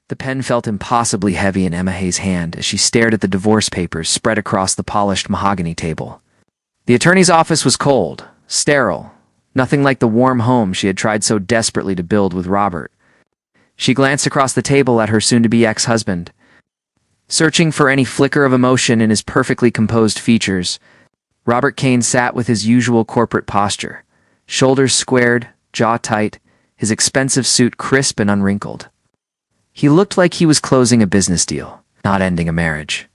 The pen felt impossibly heavy in Emma Hayes' hand as she stared at the divorce papers spread across the polished mahogany table. The attorney's office was cold, sterile, nothing like the warm home she had tried so desperately to build with Robert. She glanced across the table at her soon-to-be ex-husband. Searching for any flicker of emotion in his perfectly composed features, Robert Kane sat with his usual corporate posture, shoulders squared, jaw tight, his expensive suit crisp and unwrinkled. He looked like he was closing a business deal, not ending a marriage.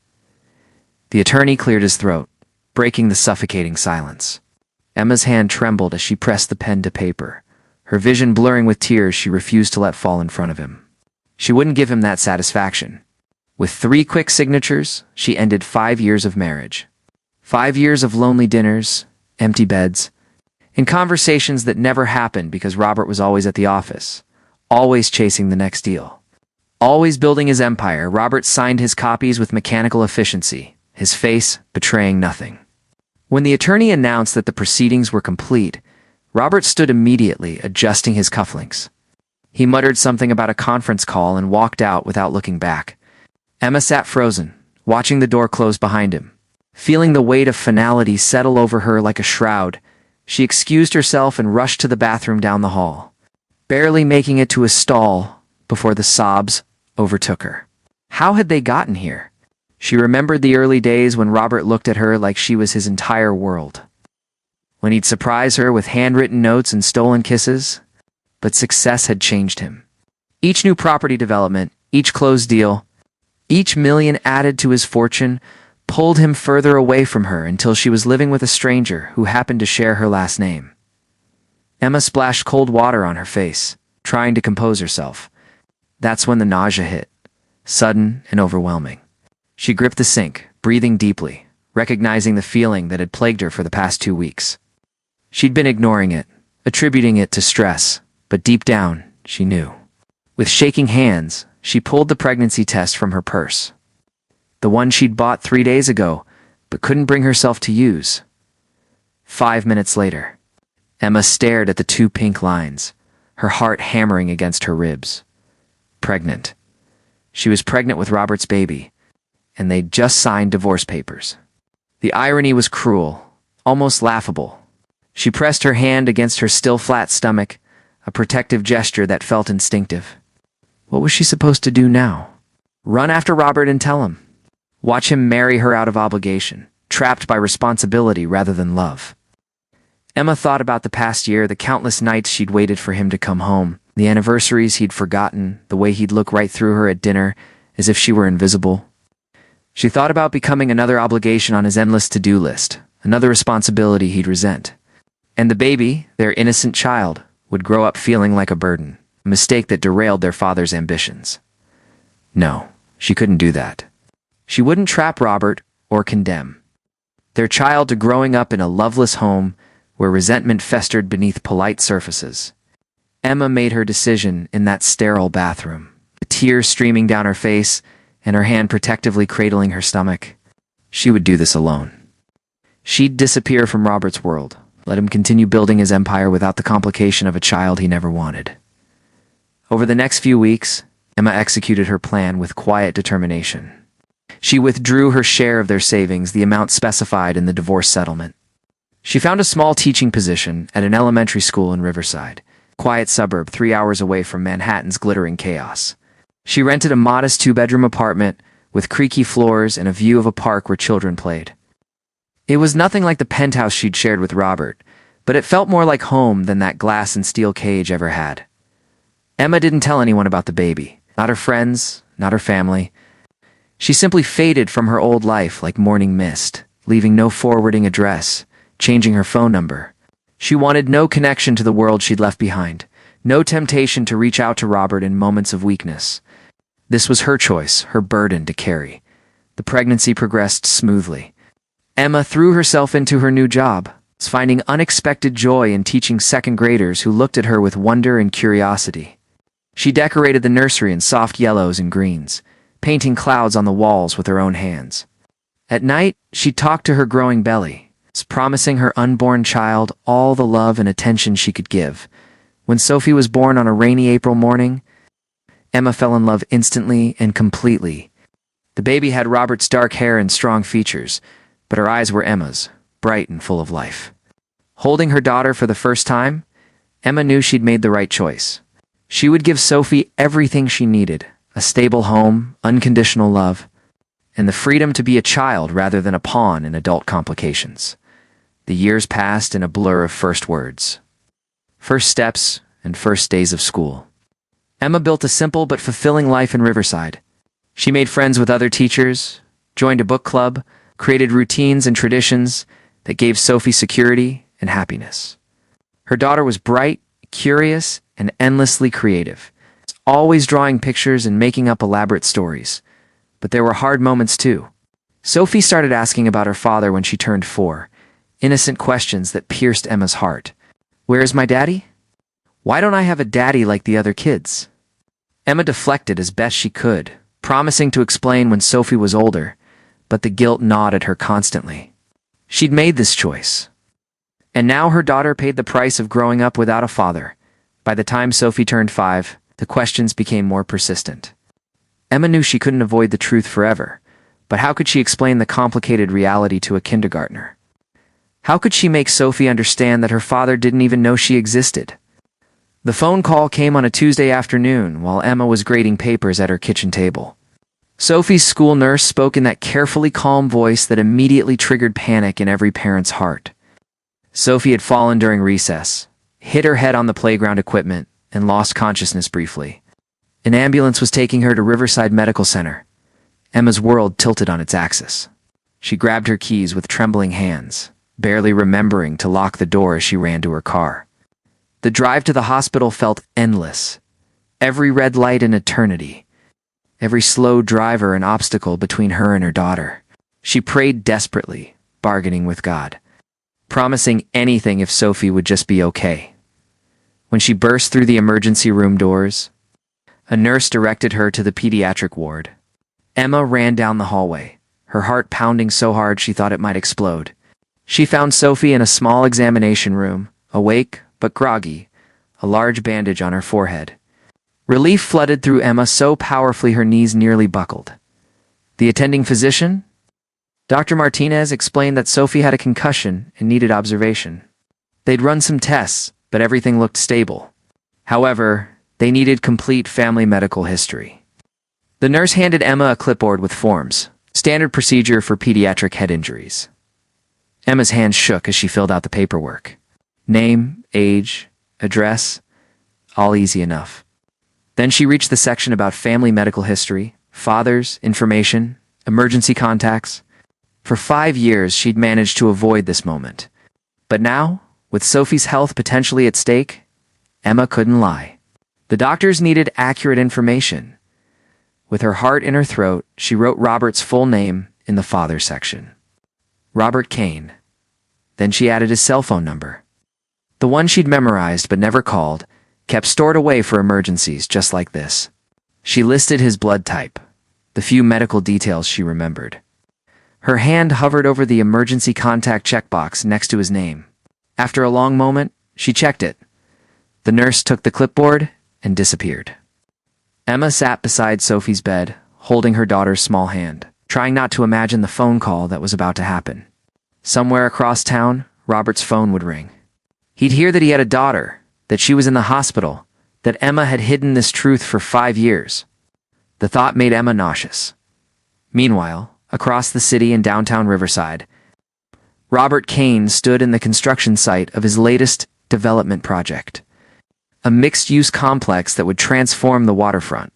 The attorney cleared his throat, breaking the suffocating silence. Emma's hand trembled as she pressed the pen to paper. Her vision blurring with tears she refused to let fall in front of him. She wouldn't give him that satisfaction. With 3 quick signatures, she ended 5 years of marriage. 5 years of lonely dinners, empty beds, and conversations that never happened because Robert was always at the office, always chasing the next deal. Always building his empire, Robert signed his copies with mechanical efficiency, his face betraying nothing. When the attorney announced that the proceedings were complete, Robert stood immediately, adjusting his cufflinks. He muttered something about a conference call and walked out without looking back. Emma sat frozen, watching the door close behind him. Feeling the weight of finality settle over her like a shroud, she excused herself and rushed to the bathroom down the hall, barely making it to a stall before the sobs overtook her. How had they gotten here? She remembered the early days when Robert looked at her like she was his entire world. When he'd surprise her with handwritten notes and stolen kisses, but success had changed him. Each new property development, each closed deal, each million added to his fortune pulled him further away from her until she was living with a stranger who happened to share her last name. Emma splashed cold water on her face, trying to compose herself. That's when the nausea hit, sudden and overwhelming. She gripped the sink, breathing deeply, recognizing the feeling that had plagued her for the past 2 weeks. She'd been ignoring it, attributing it to stress, but deep down, she knew. With shaking hands, she pulled the pregnancy test from her purse. The one she'd bought 3 days ago, but couldn't bring herself to use. 5 minutes later, Emma stared at the 2 pink lines, her heart hammering against her ribs. Pregnant. She was pregnant with Robert's baby, and they'd just signed divorce papers. The irony was cruel, almost laughable. She pressed her hand against her still flat stomach, a protective gesture that felt instinctive. What was she supposed to do now? Run after Robert and tell him. Watch him marry her out of obligation, trapped by responsibility rather than love. Emma thought about the past year, the countless nights she'd waited for him to come home, the anniversaries he'd forgotten, the way he'd look right through her at dinner, as if she were invisible. She thought about becoming another obligation on his endless to-do list, another responsibility he'd resent. And the baby, their innocent child, would grow up feeling like a burden, a mistake that derailed their father's ambitions. No, she couldn't do that. She wouldn't trap Robert or condemn their child to growing up in a loveless home where resentment festered beneath polite surfaces. Emma made her decision in that sterile bathroom, the tears streaming down her face and her hand protectively cradling her stomach. She would do this alone. She'd disappear from Robert's world, let him continue building his empire without the complication of a child he never wanted. Over the next few weeks, Emma executed her plan with quiet determination. She withdrew her share of their savings, the amount specified in the divorce settlement. She found a small teaching position at an elementary school in Riverside, a quiet suburb 3 hours away from Manhattan's glittering chaos. She rented a modest 2-bedroom apartment with creaky floors and a view of a park where children played. It was nothing like the penthouse she'd shared with Robert, but it felt more like home than that glass and steel cage ever had. Emma didn't tell anyone about the baby, not her friends, not her family. She simply faded from her old life like morning mist, leaving no forwarding address, changing her phone number. She wanted no connection to the world she'd left behind, no temptation to reach out to Robert in moments of weakness. This was her choice, her burden to carry. The pregnancy progressed smoothly. Emma threw herself into her new job, finding unexpected joy in teaching second graders who looked at her with wonder and curiosity. She decorated the nursery in soft yellows and greens, painting clouds on the walls with her own hands. At night, she talked to her growing belly, promising her unborn child all the love and attention she could give. When Sophie was born on a rainy April morning, Emma fell in love instantly and completely. The baby had Robert's dark hair and strong features, but her eyes were Emma's, bright and full of life. Holding her daughter for the first time, Emma knew she'd made the right choice. She would give Sophie everything she needed: a stable home, unconditional love, and the freedom to be a child rather than a pawn in adult complications. The years passed in a blur of first words, first steps, and first days of school. Emma built a simple but fulfilling life in Riverside. She made friends with other teachers, joined a book club, created routines and traditions that gave Sophie security and happiness. Her daughter was bright, curious, and endlessly creative, always drawing pictures and making up elaborate stories. But there were hard moments too. Sophie started asking about her father when she turned 4, innocent questions that pierced Emma's heart. "Where is my daddy? Why don't I have a daddy like the other kids?" Emma deflected as best she could, promising to explain when Sophie was older, but the guilt gnawed at her constantly. She'd made this choice. And now her daughter paid the price of growing up without a father. By the time Sophie turned 5, the questions became more persistent. Emma knew she couldn't avoid the truth forever, but how could she explain the complicated reality to a kindergartner? How could she make Sophie understand that her father didn't even know she existed? The phone call came on a Tuesday afternoon while Emma was grading papers at her kitchen table. Sophie's school nurse spoke in that carefully calm voice that immediately triggered panic in every parent's heart. Sophie had fallen during recess, hit her head on the playground equipment, and lost consciousness briefly. An ambulance was taking her to Riverside Medical Center. Emma's world tilted on its axis. She grabbed her keys with trembling hands, barely remembering to lock the door as she ran to her car. The drive to the hospital felt endless. Every red light an eternity. Every slow driver an obstacle between her and her daughter. She prayed desperately, bargaining with God, promising anything if Sophie would just be okay. When she burst through the emergency room doors, a nurse directed her to the pediatric ward. Emma ran down the hallway, her heart pounding so hard she thought it might explode. She found Sophie in a small examination room, awake but groggy, a large bandage on her forehead. Relief flooded through Emma so powerfully her knees nearly buckled. The attending physician, Dr. Martinez, explained that Sophie had a concussion and needed observation. They'd run some tests, but everything looked stable. However, they needed complete family medical history. The nurse handed Emma a clipboard with forms, standard procedure for pediatric head injuries. Emma's hands shook as she filled out the paperwork. Name, age, address, all easy enough. Then she reached the section about family medical history, fathers, information, emergency contacts. For 5 years, she'd managed to avoid this moment. But now, with Sophie's health potentially at stake, Emma couldn't lie. The doctors needed accurate information. With her heart in her throat, she wrote Robert's full name in the father section. Robert Kane. Then she added his cell phone number. The one she'd memorized but never called, kept stored away for emergencies just like this. She listed his blood type, the few medical details she remembered. Her hand hovered over the emergency contact checkbox next to his name. After a long moment, she checked it. The nurse took the clipboard and disappeared. Emma sat beside Sophie's bed, holding her daughter's small hand, trying not to imagine the phone call that was about to happen. Somewhere across town, Robert's phone would ring. He'd hear that he had a daughter, that she was in the hospital, that Emma had hidden this truth for 5 years. The thought made Emma nauseous. Meanwhile, across the city in downtown Riverside, Robert Kane stood in the construction site of his latest development project, a mixed-use complex that would transform the waterfront.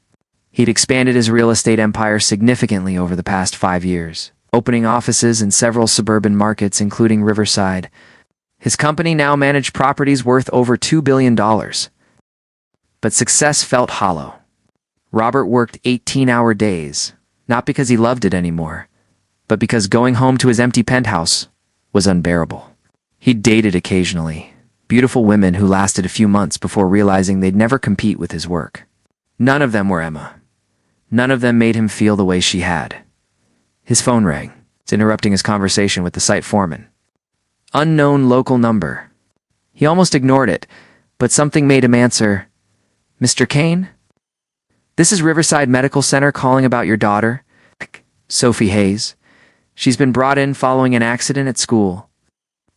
He'd expanded his real estate empire significantly over the past 5 years, opening offices in several suburban markets including Riverside. His company now managed properties worth over $2 billion. But success felt hollow. Robert worked 18-hour days, not because he loved it anymore, but because going home to his empty penthouse was unbearable. He dated occasionally, beautiful women who lasted a few months before realizing they'd never compete with his work. None of them were Emma. None of them made him feel the way she had. His phone rang, interrupting his conversation with the site foreman. Unknown local number. He almost ignored it, but something made him answer, "Mr. Kane?" This is Riverside Medical Center calling about your daughter, Sophie Hayes. She's been brought in following an accident at school.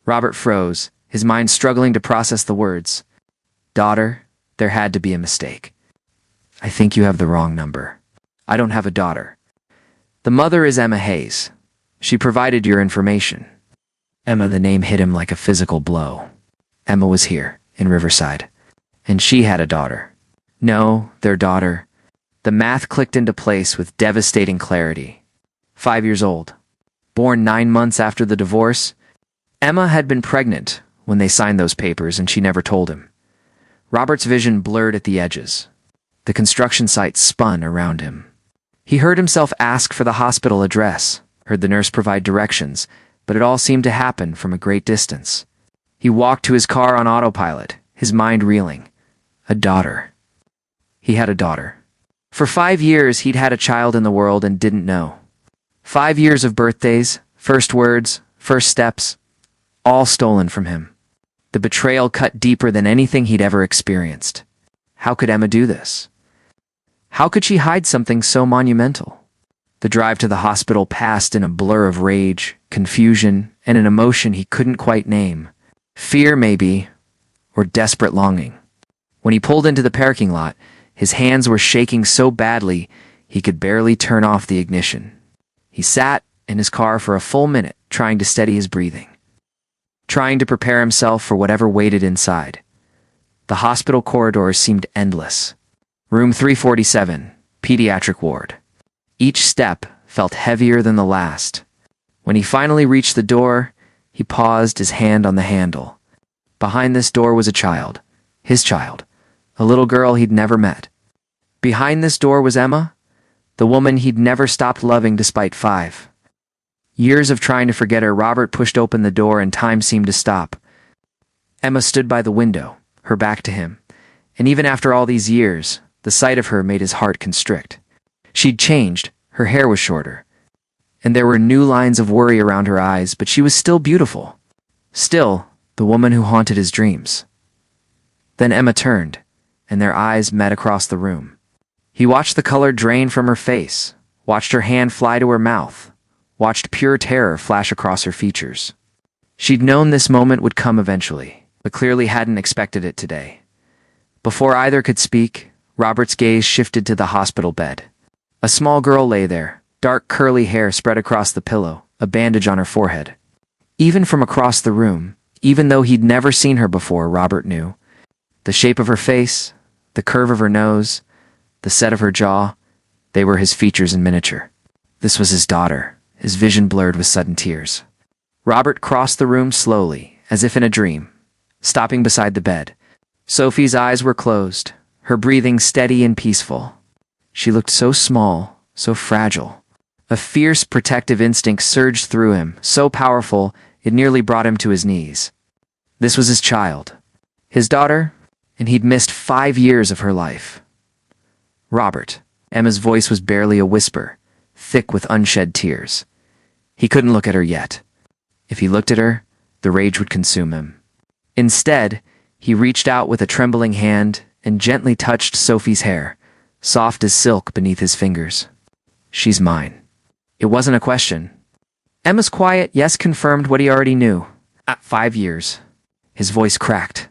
Robert froze, his mind struggling to process the words. Daughter, there had to be a mistake. I think you have the wrong number. I don't have a daughter. The mother is Emma Hayes. She provided your information. Emma, the name hit him like a physical blow. Emma was here, in Riverside. And she had a daughter. No, their daughter. The math clicked into place with devastating clarity. 5 years old. Born 9 months after the divorce. Emma had been pregnant when they signed those papers, and she never told him. Robert's vision blurred at the edges. The construction site spun around him. He heard himself ask for the hospital address, heard the nurse provide directions, but it all seemed to happen from a great distance. He walked to his car on autopilot, his mind reeling. A daughter. He had a daughter. For 5 years, he'd had a child in the world and didn't know. 5 years of birthdays, first words, first steps, all stolen from him. The betrayal cut deeper than anything he'd ever experienced. How could Emma do this? How could she hide something so monumental? The drive to the hospital passed in a blur of rage, confusion, and an emotion he couldn't quite name. Fear, maybe, or desperate longing. When he pulled into the parking lot, his hands were shaking so badly he could barely turn off the ignition. He sat in his car for a full minute, trying to steady his breathing, trying to prepare himself for whatever waited inside. The hospital corridors seemed endless. Room 347, pediatric ward. Each step felt heavier than the last. When he finally reached the door, he paused, his hand on the handle. Behind this door was a child, his child, a little girl he'd never met. Behind this door was Emma, the woman he'd never stopped loving despite 5 years of trying to forget her. Robert pushed open the door and time seemed to stop. Emma stood by the window, her back to him, and even after all these years, the sight of her made his heart constrict. She'd changed, her hair was shorter, and there were new lines of worry around her eyes, but she was still beautiful. Still, the woman who haunted his dreams. Then Emma turned, and their eyes met across the room. He watched the color drain from her face, watched her hand fly to her mouth, watched pure terror flash across her features. She'd known this moment would come eventually, but clearly hadn't expected it today. Before either could speak, Robert's gaze shifted to the hospital bed. A small girl lay there, dark curly hair spread across the pillow, a bandage on her forehead. Even from across the room, even though he'd never seen her before, Robert knew. The shape of her face, the curve of her nose, the set of her jaw, they were his features in miniature. This was his daughter, his vision blurred with sudden tears. Robert crossed the room slowly, as if in a dream, stopping beside the bed. Sophie's eyes were closed, her breathing steady and peaceful. She looked so small, so fragile. A fierce protective instinct surged through him, so powerful it nearly brought him to his knees. This was his child, his daughter, and he'd missed 5 years of her life. Robert. Emma's voice was barely a whisper, thick with unshed tears. He couldn't look at her yet. If he looked at her, the rage would consume him. Instead, he reached out with a trembling hand and gently touched Sophie's hair, soft as silk beneath his fingers. She's mine. It wasn't a question. Emma's quiet yes confirmed what he already knew. 5 years. His voice cracked.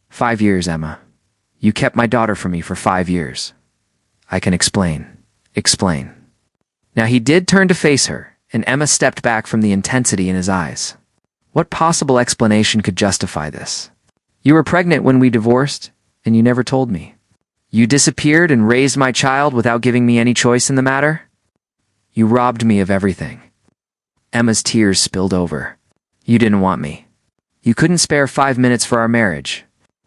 5 years, Emma. You kept my daughter from me for 5 years. I can explain. Explain. Now he did turn to face her, and Emma stepped back from the intensity in his eyes. What possible explanation could justify this? You were pregnant when we divorced, and you never told me. You disappeared and raised my child without giving me any choice in the matter? You robbed me of everything. Emma's tears spilled over. You didn't want me. You couldn't spare 5 minutes for our marriage.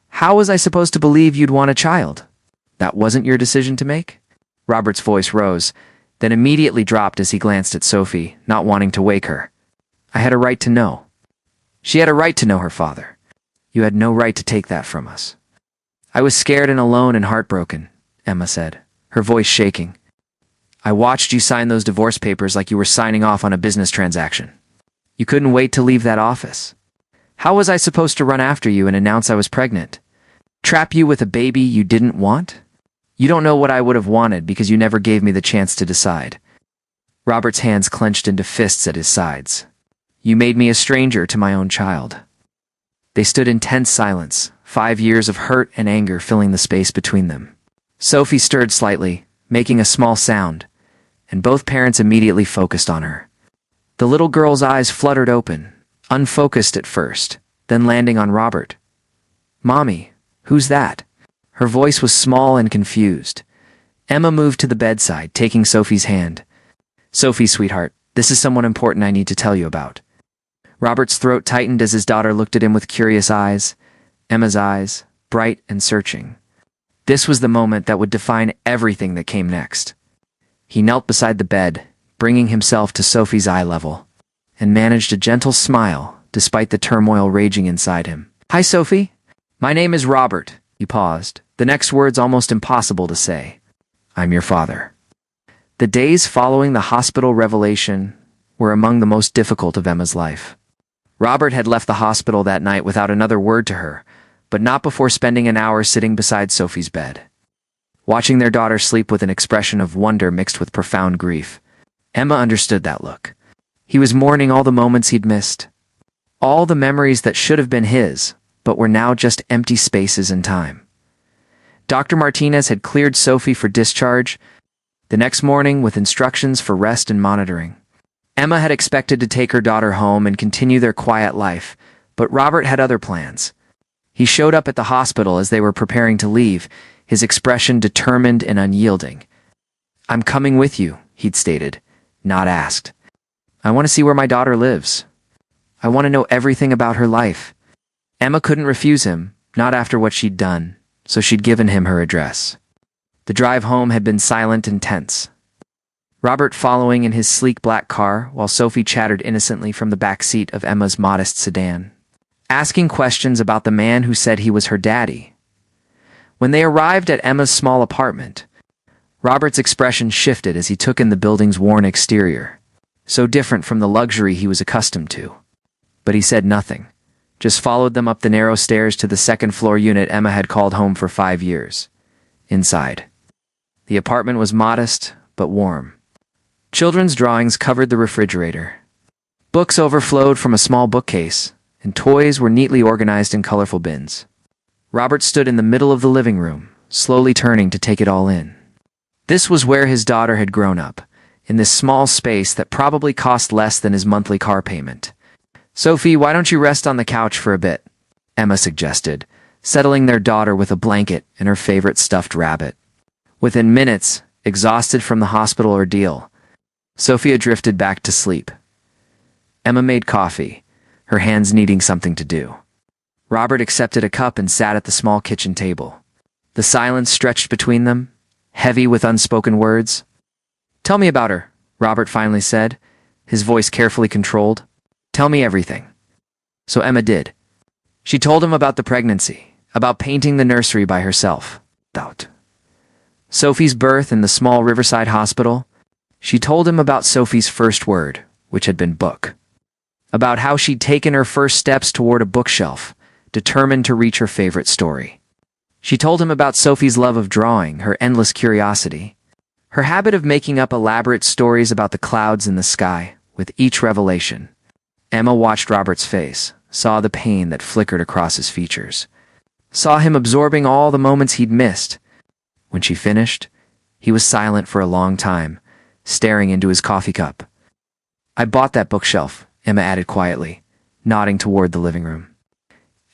How was I supposed to believe you'd want a child? That wasn't your decision to make? Robert's voice rose, then immediately dropped as he glanced at Sophie, not wanting to wake her. I had a right to know. She had a right to know her father. You had no right to take that from us. I was scared and alone and heartbroken, Emma said, her voice shaking. I watched you sign those divorce papers like you were signing off on a business transaction. You couldn't wait to leave that office. How was I supposed to run after you and announce I was pregnant? Trap you with a baby you didn't want? You don't know what I would have wanted because you never gave me the chance to decide. Robert's hands clenched into fists at his sides. You made me a stranger to my own child. They stood in tense silence, 5 years of hurt and anger filling the space between them. Sophie stirred slightly, making a small sound, and both parents immediately focused on her. The little girl's eyes fluttered open, unfocused at first, then landing on Robert. Mommy, who's that? Her voice was small and confused. Emma moved to the bedside, taking Sophie's hand. Sophie, sweetheart, this is someone important I need to tell you about. Robert's throat tightened as his daughter looked at him with curious eyes. Emma's eyes, bright and searching. This was the moment that would define everything that came next. He knelt beside the bed, bringing himself to Sophie's eye level, and managed a gentle smile despite the turmoil raging inside him. Hi, Sophie. My name is Robert. He paused, the next words almost impossible to say. I'm your father. The days following the hospital revelation were among the most difficult of Emma's life. Robert had left the hospital that night without another word to her, but not before spending an hour sitting beside Sophie's bed. Watching their daughter sleep with an expression of wonder mixed with profound grief, Emma understood that look. He was mourning all the moments he'd missed. All the memories that should have been his, but were now just empty spaces in time. Dr. Martinez had cleared Sophie for discharge the next morning with instructions for rest and monitoring. Emma had expected to take her daughter home and continue their quiet life, but Robert had other plans. He showed up at the hospital as they were preparing to leave, his expression determined and unyielding. I'm coming with you, he'd stated, not asked. I want to see where my daughter lives. I want to know everything about her life. Emma couldn't refuse him, not after what she'd done, so she'd given him her address. The drive home had been silent and tense. Robert following in his sleek black car while Sophie chattered innocently from the back seat of Emma's modest sedan, asking questions about the man who said he was her daddy. When they arrived at Emma's small apartment, Robert's expression shifted as he took in the building's worn exterior, so different from the luxury he was accustomed to. But he said nothing, just followed them up the narrow stairs to the second-floor unit Emma had called home for 5 years. Inside, the apartment was modest but warm. Children's drawings covered the refrigerator. Books overflowed from a small bookcase, and toys were neatly organized in colorful bins. Robert stood in the middle of the living room, slowly turning to take it all in. This was where his daughter had grown up, in this small space that probably cost less than his monthly car payment. Sophie, why don't you rest on the couch for a bit? Emma suggested, settling their daughter with a blanket and her favorite stuffed rabbit. Within minutes, exhausted from the hospital ordeal, Sophia drifted back to sleep. Emma made coffee, her hands needing something to do. Robert accepted a cup and sat at the small kitchen table. The silence stretched between them, heavy with unspoken words. Tell me about her, Robert finally said, his voice carefully controlled. Tell me everything. So Emma did. She told him about the pregnancy, about painting the nursery by herself. Sophie's birth in the small riverside hospital. She told him about Sophie's first word, which had been book. About how she'd taken her first steps toward a bookshelf, determined to reach her favorite story. She told him about Sophie's love of drawing, her endless curiosity, her habit of making up elaborate stories about the clouds in the sky, with each revelation. Emma watched Robert's face, saw the pain that flickered across his features, saw him absorbing all the moments he'd missed. When she finished, he was silent for a long time, staring into his coffee cup. I bought that bookshelf, Emma added quietly, nodding toward the living room.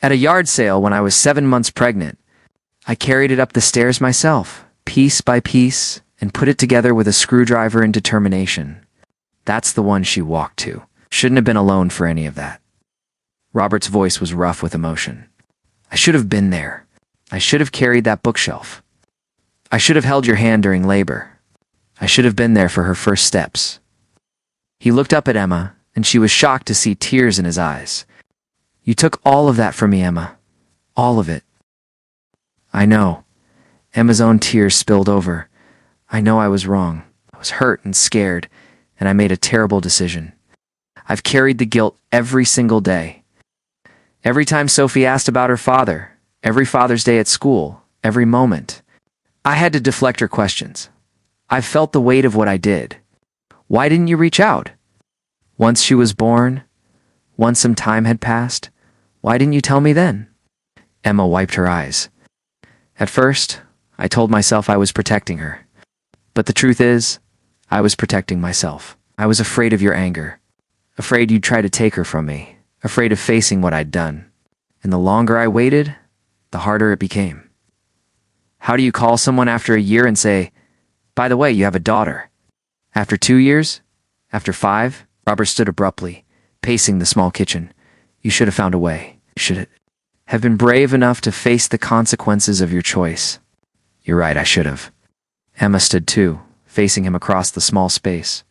At a yard sale when I was 7 months pregnant, I carried it up the stairs myself, piece by piece, and put it together with a screwdriver and determination. That's the one she walked to. Shouldn't have been alone for any of that. Robert's voice was rough with emotion. I should have been there. I should have carried that bookshelf. I should have held your hand during labor. I should have been there for her first steps. He looked up at Emma, and she was shocked to see tears in his eyes. You took all of that from me, Emma. All of it. I know. Emma's own tears spilled over. I know I was wrong. I was hurt and scared, and I made a terrible decision. I've carried the guilt every single day. Every time Sophie asked about her father, every Father's Day at school, every moment. I had to deflect her questions. I felt the weight of what I did. Why didn't you reach out? Once she was born, once some time had passed, why didn't you tell me then? Emma wiped her eyes. At first, I told myself I was protecting her. But the truth is, I was protecting myself. I was afraid of your anger. Afraid you'd try to take her from me. Afraid of facing what I'd done. And the longer I waited, the harder it became. How do you call someone after a year and say, by the way, you have a daughter? After 2 years? After 5? Robert stood abruptly, pacing the small kitchen. You should have found a way. You should have been brave enough to face the consequences of your choice. You're right, I should have. Emma stood too, facing him across the small space.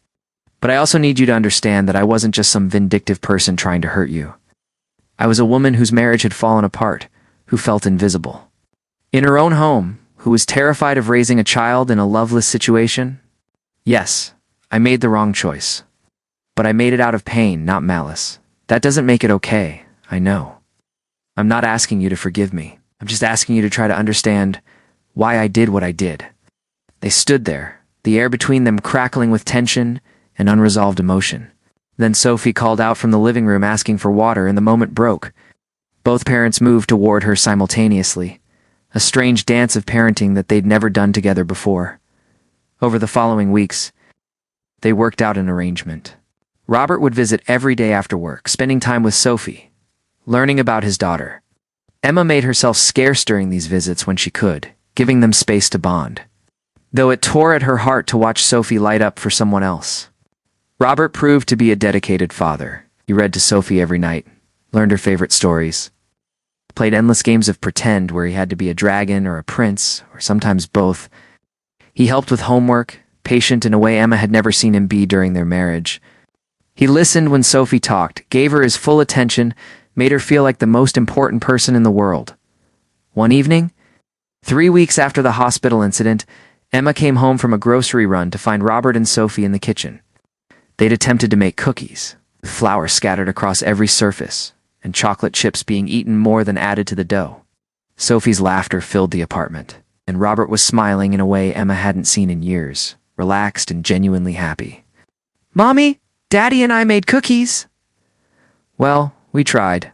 But I also need you to understand that I wasn't just some vindictive person trying to hurt you. I was a woman whose marriage had fallen apart, who felt invisible. In her own home, who was terrified of raising a child in a loveless situation? Yes, I made the wrong choice. But I made it out of pain, not malice. That doesn't make it okay, I know. I'm not asking you to forgive me. I'm just asking you to try to understand why I did what I did. They stood there, the air between them crackling with tension and unresolved emotion. Then Sophie called out from the living room asking for water, and the moment broke. Both parents moved toward her simultaneously, a strange dance of parenting that they'd never done together before. Over the following weeks, they worked out an arrangement. Robert would visit every day after work, spending time with Sophie, learning about his daughter. Emma made herself scarce during these visits when she could, giving them space to bond. Though it tore at her heart to watch Sophie light up for someone else. Robert proved to be a dedicated father. He read to Sophie every night, learned her favorite stories, played endless games of pretend where he had to be a dragon or a prince, or sometimes both. He helped with homework, patient in a way Emma had never seen him be during their marriage. He listened when Sophie talked, gave her his full attention, made her feel like the most important person in the world. One evening, 3 weeks after the hospital incident, Emma came home from a grocery run to find Robert and Sophie in the kitchen. They'd attempted to make cookies, with flour scattered across every surface, and chocolate chips being eaten more than added to the dough. Sophie's laughter filled the apartment, and Robert was smiling in a way Emma hadn't seen in years, relaxed and genuinely happy. Mommy, Daddy and I made cookies. Well, we tried.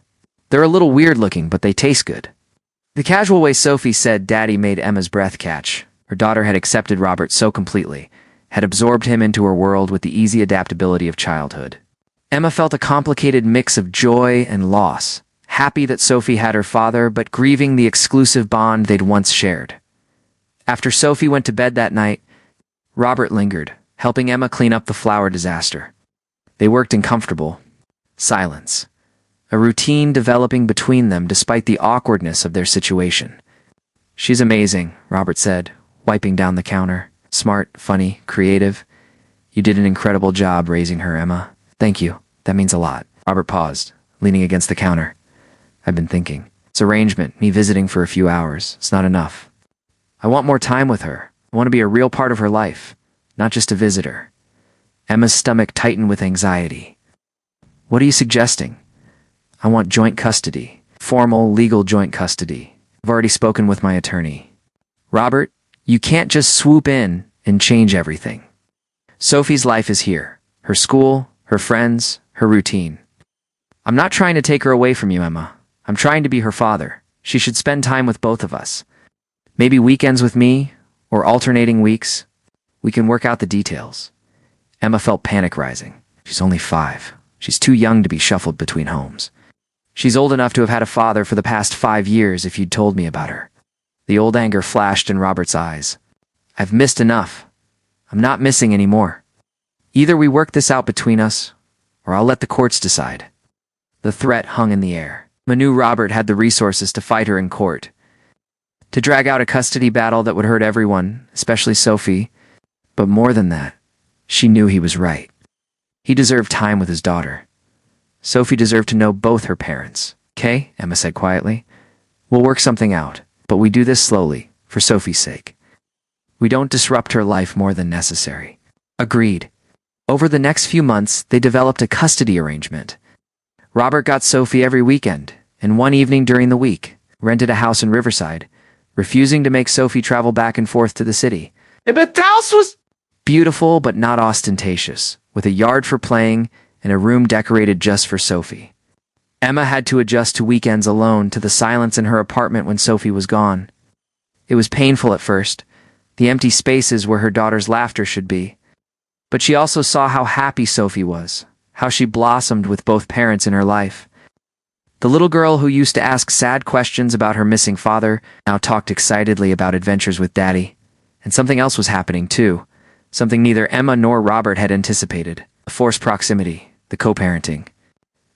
They're a little weird looking, but they taste good. The casual way Sophie said Daddy made Emma's breath catch. Her daughter had accepted Robert so completely, had absorbed him into her world with the easy adaptability of childhood. Emma felt a complicated mix of joy and loss, happy that Sophie had her father, but grieving the exclusive bond they'd once shared. After Sophie went to bed that night, Robert lingered, helping Emma clean up the flour disaster. They worked in comfortable silence, a routine developing between them despite the awkwardness of their situation. She's amazing, Robert said, wiping down the counter. Smart, funny, creative. You did an incredible job raising her, Emma. Thank you. That means a lot. Robert paused, leaning against the counter. I've been thinking. This arrangement, me visiting for a few hours, it's not enough. I want more time with her. I want to be a real part of her life, not just a visitor. Emma's stomach tightened with anxiety. What are you suggesting? I want joint custody. Formal, legal joint custody. I've already spoken with my attorney. Robert, you can't just swoop in and change everything. Sophie's life is here. Her school, her friends, her routine. I'm not trying to take her away from you, Emma. I'm trying to be her father. She should spend time with both of us. Maybe weekends with me, or alternating weeks. We can work out the details. Emma felt panic rising. She's only 5. She's too young to be shuffled between homes. She's old enough to have had a father for the past 5 years if you'd told me about her. The old anger flashed in Robert's eyes. I've missed enough. I'm not missing any more. Either we work this out between us, or I'll let the courts decide. The threat hung in the air. Emma knew Robert had the resources to fight her in court. To drag out a custody battle that would hurt everyone, especially Sophie. But more than that, she knew he was right. He deserved time with his daughter. Sophie deserved to know both her parents. Okay, Emma said quietly. We'll work something out. But we do this slowly, for Sophie's sake. We don't disrupt her life more than necessary. Agreed. Over the next few months, they developed a custody arrangement. Robert got Sophie every weekend, and one evening during the week, rented a house in Riverside, refusing to make Sophie travel back and forth to the city. But the house was Beautiful but not ostentatious, with a yard for playing and a room decorated just for Sophie. Emma had to adjust to weekends alone, to the silence in her apartment when Sophie was gone. It was painful at first, the empty spaces where her daughter's laughter should be. But she also saw how happy Sophie was, how she blossomed with both parents in her life. The little girl who used to ask sad questions about her missing father now talked excitedly about adventures with Daddy. And something else was happening too, something neither Emma nor Robert had anticipated: the forced proximity, the co-parenting.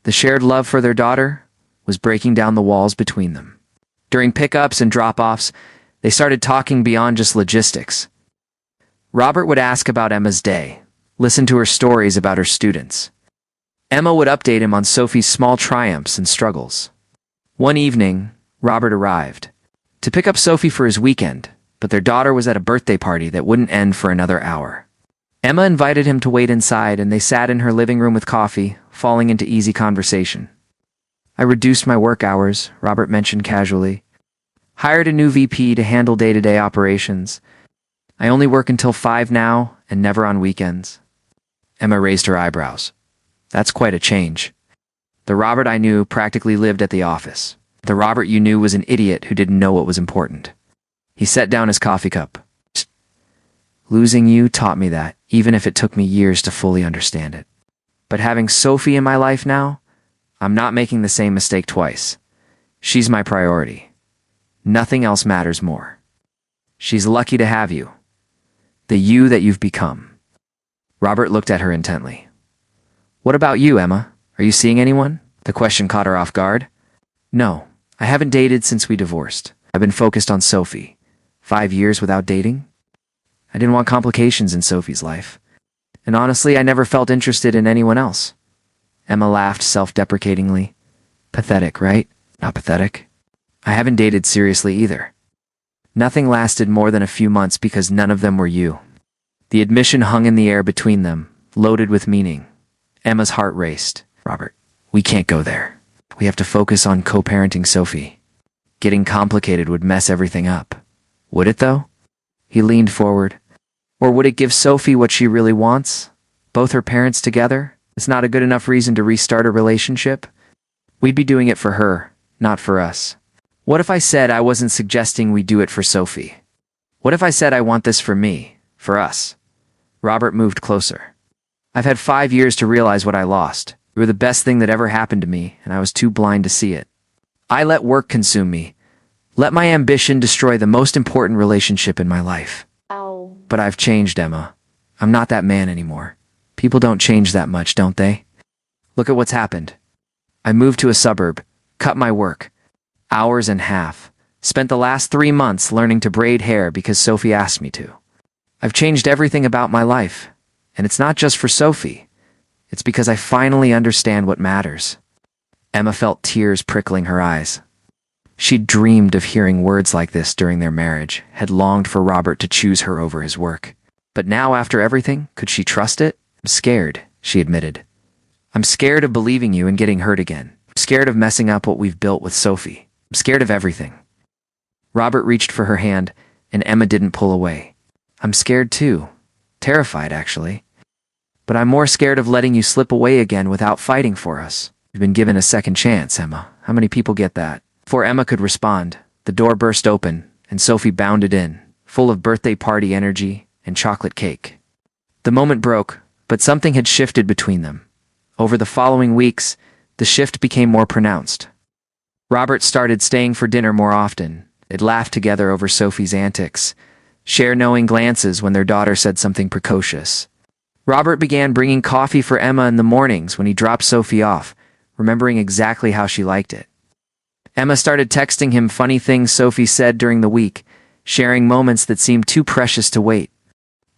The shared love for their daughter was breaking down the walls between them. During pickups and drop-offs, they started talking beyond just logistics. Robert would ask about Emma's day, listen to her stories about her students. Emma would update him on Sophie's small triumphs and struggles. One evening, Robert arrived to pick up Sophie for his weekend, but their daughter was at a birthday party that wouldn't end for another hour. Emma invited him to wait inside, and they sat in her living room with coffee, falling into easy conversation. "I reduced my work hours," Robert mentioned casually. "Hired a new VP to handle day-to-day operations. I only work until 5 now and never on weekends." Emma raised her eyebrows. "That's quite a change. The Robert I knew practically lived at the office. The Robert you knew was an idiot who didn't know what was important." He set down his coffee cup. "Losing you taught me that, even if it took me years to fully understand it. But having Sophie in my life now, I'm not making the same mistake twice. She's my priority. Nothing else matters more. She's lucky to have you. The you that you've become." Robert looked at her intently. "What about you, Emma? Are you seeing anyone?" The question caught her off guard. "No, I haven't dated since we divorced. I've been focused on Sophie. 5 years without dating? I didn't want complications in Sophie's life. And honestly, I never felt interested in anyone else." Emma laughed self-deprecatingly. "Pathetic, right? Not pathetic. I haven't dated seriously either. Nothing lasted more than a few months because none of them were you." The admission hung in the air between them, loaded with meaning. Emma's heart raced. "Robert, we can't go there. We have to focus on co-parenting Sophie. Getting complicated would mess everything up." "Would it, though?" He leaned forward. "Or would it give Sophie what she really wants? Both her parents together? It's not a good enough reason to restart a relationship? We'd be doing it for her, not for us. What if I said I wasn't suggesting we do it for Sophie? What if I said I want this for me, for us?" Robert moved closer. "I've had 5 years to realize what I lost. You were the best thing that ever happened to me, and I was too blind to see it. I let work consume me. Let my ambition destroy the most important relationship in my life. Ow. But I've changed, Emma. I'm not that man anymore. People don't change that much, don't they? Look at what's happened. I moved to a suburb, cut my work, hours and half, spent the last 3 months learning to braid hair because Sophie asked me to. I've changed everything about my life, and it's not just for Sophie. It's because I finally understand what matters." Emma felt tears prickling her eyes. She'd dreamed of hearing words like this during their marriage, had longed for Robert to choose her over his work. But now, after everything, could she trust it? "I'm scared," she admitted. "I'm scared of believing you and getting hurt again. I'm scared of messing up what we've built with Sophie. I'm scared of everything." Robert reached for her hand, and Emma didn't pull away. "I'm scared too. Terrified, actually. But I'm more scared of letting you slip away again without fighting for us. You've been given a second chance, Emma. How many people get that?" Before Emma could respond, the door burst open, and Sophie bounded in, full of birthday party energy and chocolate cake. The moment broke, but something had shifted between them. Over the following weeks, the shift became more pronounced. Robert started staying for dinner more often. They'd laugh together over Sophie's antics, share knowing glances when their daughter said something precocious. Robert began bringing coffee for Emma in the mornings when he dropped Sophie off, remembering exactly how she liked it. Emma started texting him funny things Sophie said during the week, sharing moments that seemed too precious to wait.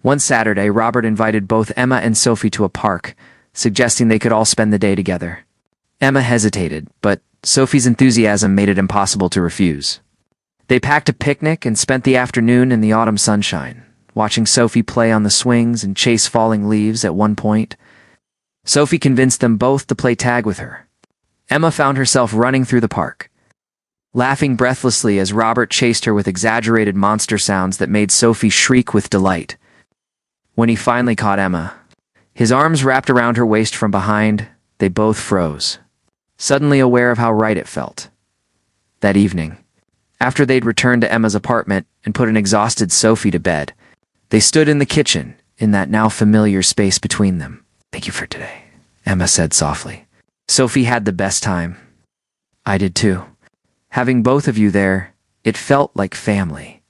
One Saturday, Robert invited both Emma and Sophie to a park, suggesting they could all spend the day together. Emma hesitated, but Sophie's enthusiasm made it impossible to refuse. They packed a picnic and spent the afternoon in the autumn sunshine, watching Sophie play on the swings and chase falling leaves. At one point, Sophie convinced them both to play tag with her. Emma found herself running through the park, laughing breathlessly as Robert chased her with exaggerated monster sounds that made Sophie shriek with delight. When he finally caught Emma, his arms wrapped around her waist from behind, they both froze, suddenly aware of how right it felt. That evening, after they'd returned to Emma's apartment and put an exhausted Sophie to bed, they stood in the kitchen, in that now familiar space between them. "Thank you for today," Emma said softly. "Sophie had the best time." "I did too. Having both of you there, it felt like family.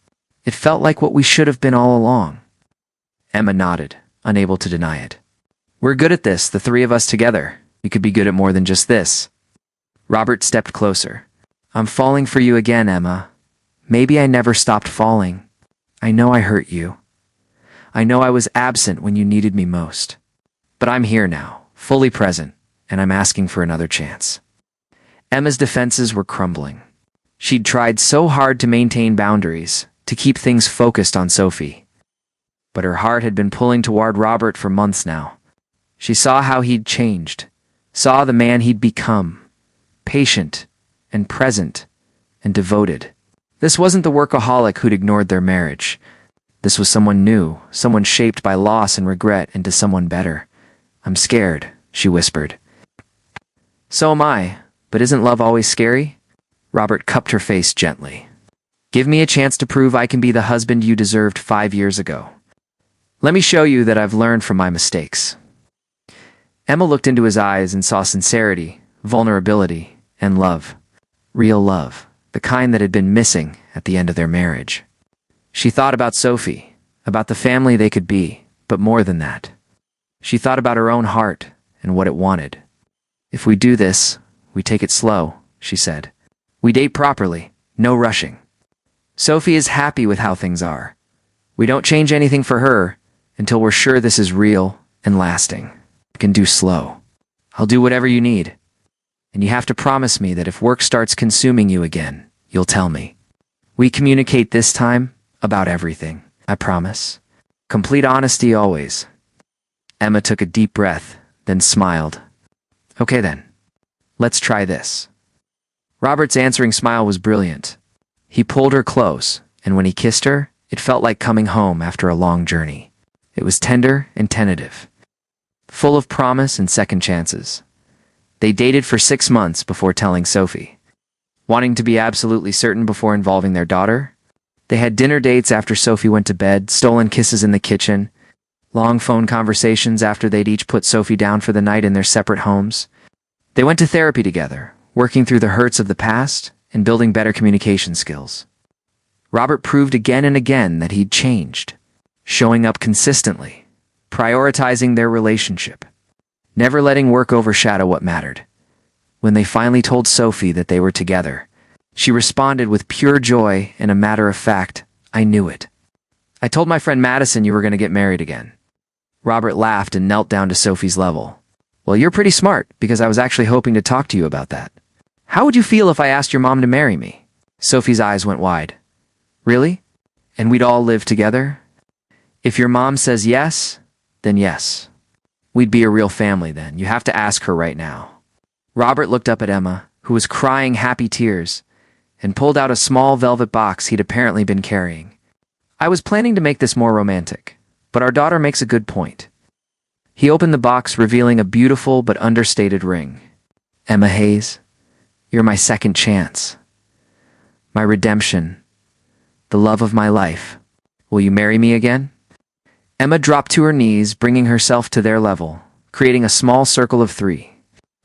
It felt like what we should have been all along." Emma nodded, unable to deny it. "We're good at this, the three of us together. We could be good at more than just this." Robert stepped closer. "I'm falling for you again, Emma. Maybe I never stopped falling. I know I hurt you. I know I was absent when you needed me most. But I'm here now, fully present, and I'm asking for another chance." Emma's defenses were crumbling. She'd tried so hard to maintain boundaries, to keep things focused on Sophie. But her heart had been pulling toward Robert for months now. She saw how he'd changed, saw the man he'd become, patient and present and devoted. This wasn't the workaholic who'd ignored their marriage. This was someone new, someone shaped by loss and regret into someone better. "I'm scared," she whispered. "So am I, but isn't love always scary?" Robert cupped her face gently. "Give me a chance to prove I can be the husband you deserved 5 years ago. Let me show you that I've learned from my mistakes." Emma looked into his eyes and saw sincerity, vulnerability, and love. Real love, the kind that had been missing at the end of their marriage. She thought about Sophie, about the family they could be, but more than that. She thought about her own heart and what it wanted. "If we do this, we take it slow," she said. "We date properly, no rushing. Sophie is happy with how things are. We don't change anything for her until we're sure this is real and lasting. We can do slow. I'll do whatever you need. And you have to promise me that if work starts consuming you again, you'll tell me. We communicate this time about everything, I promise. Complete honesty always." Emma took a deep breath, then smiled. "Okay then, let's try this." Robert's answering smile was brilliant. He pulled her close, and when he kissed her, it felt like coming home after a long journey. It was tender and tentative, full of promise and second chances. They dated for 6 months before telling Sophie. Wanting to be absolutely certain before involving their daughter, they had dinner dates after Sophie went to bed, stolen kisses in the kitchen, long phone conversations after they'd each put Sophie down for the night in their separate homes. They went to therapy together, working through the hurts of the past and building better communication skills. Robert proved again and again that he'd changed, showing up consistently, prioritizing their relationship, never letting work overshadow what mattered. When they finally told Sophie that they were together, she responded with pure joy and a matter of fact, "I knew it. I told my friend Madison you were going to get married again." Robert laughed and knelt down to Sophie's level. "Well, you're pretty smart, because I was actually hoping to talk to you about that. How would you feel if I asked your mom to marry me?" Sophie's eyes went wide. "Really? And we'd all live together?" "If your mom says yes, then yes. We'd be a real family then. You have to ask her right now." Robert looked up at Emma, who was crying happy tears, and pulled out a small velvet box he'd apparently been carrying. "I was planning to make this more romantic, but our daughter makes a good point." He opened the box, revealing a beautiful but understated ring. "Emma Hayes, you're my second chance. My redemption. The love of my life. Will you marry me again?" Emma dropped to her knees, bringing herself to their level, creating a small circle of 3.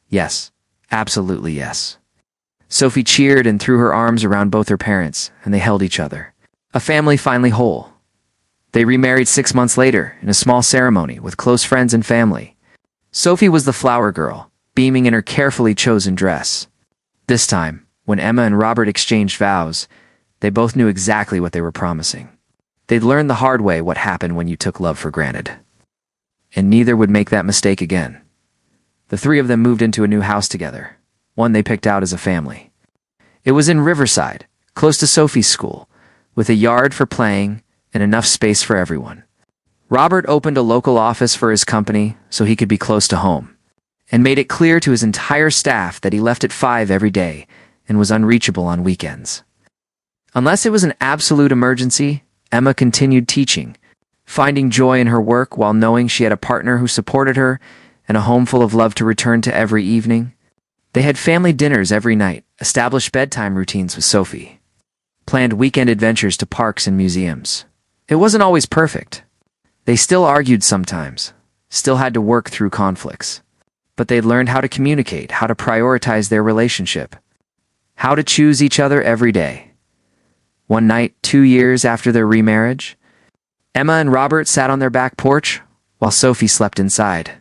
"Yes, absolutely yes." Sophie cheered and threw her arms around both her parents, and they held each other. A family finally whole. They remarried 6 months later in a small ceremony with close friends and family. Sophie was the flower girl, beaming in her carefully chosen dress. This time, when Emma and Robert exchanged vows, they both knew exactly what they were promising. They'd learned the hard way what happened when you took love for granted. And neither would make that mistake again. The 3 of them moved into a new house together, one they picked out as a family. It was in Riverside, close to Sophie's school, with a yard for playing and enough space for everyone. Robert opened a local office for his company so he could be close to home, and made it clear to his entire staff that he left at 5 every day, and never left work overshadow what mattered. When they finally told Sophie that they were together, she responded with pure joy and a matter of fact, "I knew it. and was unreachable on weekends. Unless it was an absolute emergency, Emma continued teaching, finding joy in her work while knowing she had a partner who supported her and a home full of love to return to every evening. They had family dinners every night, established bedtime routines with Sophie, planned weekend adventures to parks and museums. It wasn't always perfect. They still argued sometimes, still had to work through conflicts. But they'd learned how to communicate, how to prioritize their relationship, how to choose each other every day. One night, 2 years after their remarriage, Emma and Robert sat on their back porch while Sophie slept inside.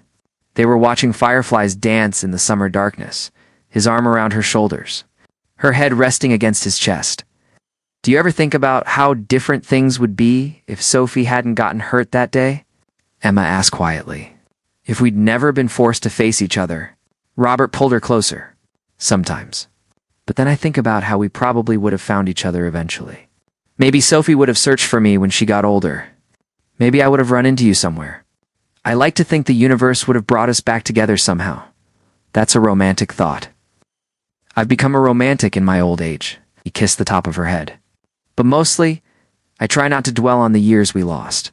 They were watching fireflies dance in the summer darkness, his arm around her shoulders, her head resting against his chest. Do you ever think about how different things would be if Sophie hadn't gotten hurt that day? Emma asked quietly. If we'd never been forced to face each other. Robert pulled her closer. Sometimes. But then I think about how we probably would have found each other eventually. Maybe Sophie would have searched for me when she got older. Maybe I would have run into you somewhere. I like to think the universe would have brought us back together somehow. That's a romantic thought. I've become a romantic in my old age. He kissed the top of her head. But mostly, I try not to dwell on the years we lost.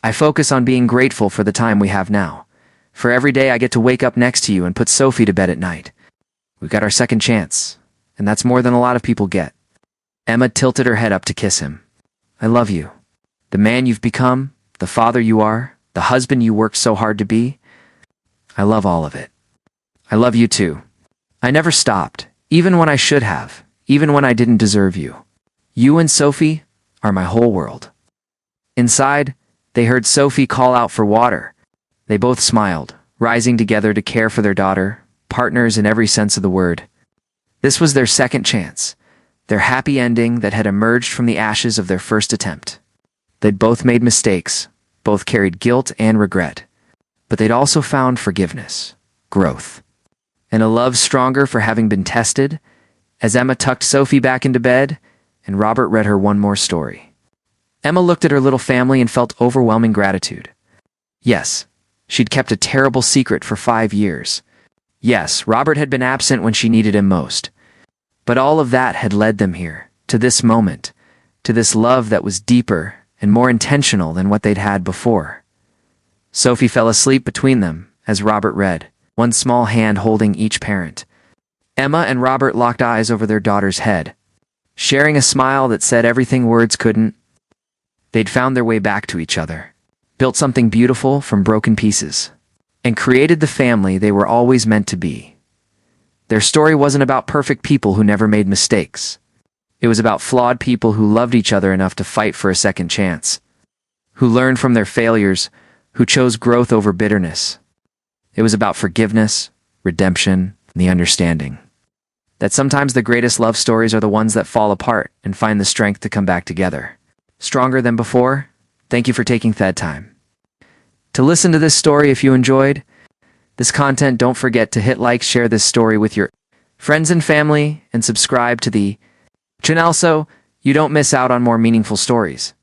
I focus on being grateful for the time we have now. For every day I get to wake up next to you and put Sophie to bed at night. We got our second chance, and that's more than a lot of people get. Emma tilted her head up to kiss him. I love you. The man you've become, the father you are, the husband you worked so hard to be. I love all of it. I love you too. I never stopped, even when I should have, even when I didn't deserve you. You and Sophie are my whole world. Inside, they heard Sophie call out for water. They both smiled, rising together to care for their daughter, partners in every sense of the word. This was their second chance, their happy ending that had emerged from the ashes of their first attempt. They'd both made mistakes, both carried guilt and regret, but they'd also found forgiveness, growth, and a love stronger for having been tested. As Emma tucked Sophie back into bed, and Robert read her one more story. Emma looked at her little family and felt overwhelming gratitude. Yes, she'd kept a terrible secret for 5 years. Yes, Robert had been absent when she needed him most. But all of that had led them here, to this moment, to this love that was deeper and more intentional than what they'd had before. Sophie fell asleep between them as Robert read, one small hand holding each parent. Emma and Robert locked eyes over their daughter's head, sharing a smile that said everything words couldn't. They'd found their way back to each other, built something beautiful from broken pieces, and created the family they were always meant to be. Their story wasn't about perfect people who never made mistakes. It was about flawed people who loved each other enough to fight for a second chance, who learned from their failures, who chose growth over bitterness. It was about forgiveness, redemption, and the understanding that sometimes the greatest love stories are the ones that fall apart and find the strength to come back together. Stronger than before? Thank you for taking that time to listen to this story. If you enjoyed this content, don't forget to hit like, share this story with your friends and family, and subscribe to the channel so you don't miss out on more meaningful stories.